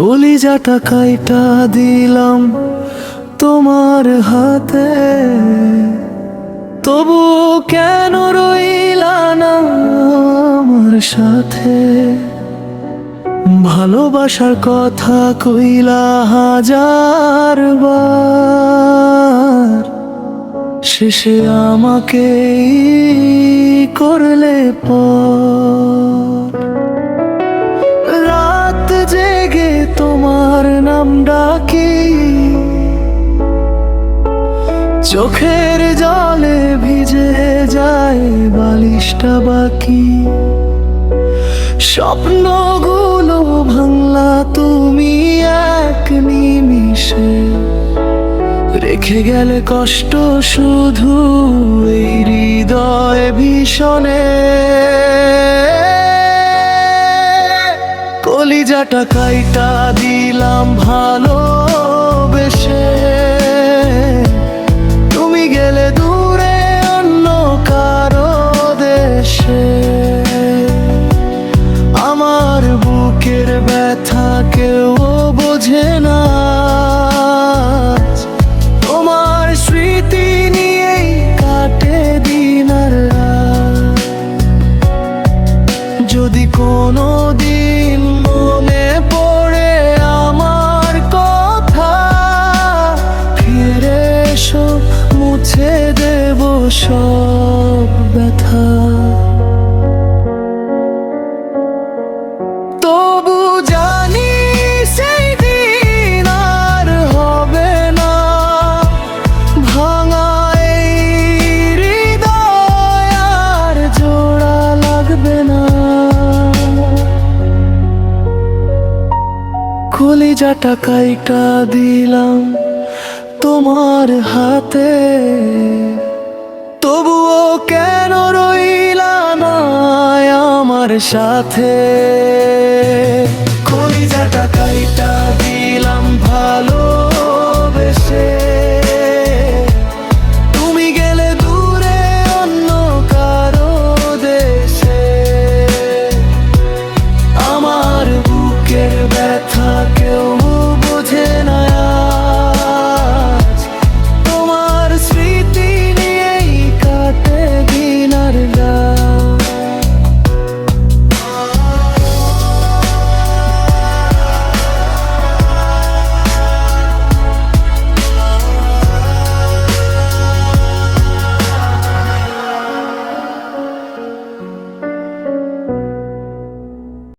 কলিজাটা কাইটা দিলাম তোমার হাতে, তবু কেন রইলা না আমার সাথে? ভালোবাসার কথা কইলা হাজার বার, শেষে আমাকে করলে পর। রাত জেগে তোমার নাম ডাকি, চোখের জলে ভিজে যায় বালিশটা বাকি। স্বপ্নগুলো ভাঙলা তুমি এক নিমিষে, রেখে গেলে কষ্ট শুধু এই হৃদয় ভীষণে। কলিজাটা কাইটা দিলাম ভালোবেসে, তুমি গেলে দূরে অন্য কারো দেশে। আমার বুকের ব্যথা কেউ বোঝে না, তোমার স্মৃতি নিয়েই কাটে দিন আর রাত। যদি কোনো দিন মনে পড়ে আমার কথা, ফিরে এসো, মুছে দেব সব ব্যথা। তবু জানি সেই দিন আর হবে না, ভাঙা এই হৃদয় আর জোড়া লাগবে না। কলিজাটা কাইটা দিলাম তোমার হাতে, তবুও কেন রইলা না আমার সাথে? কলিজাটা কাইটা দিলাম ভালো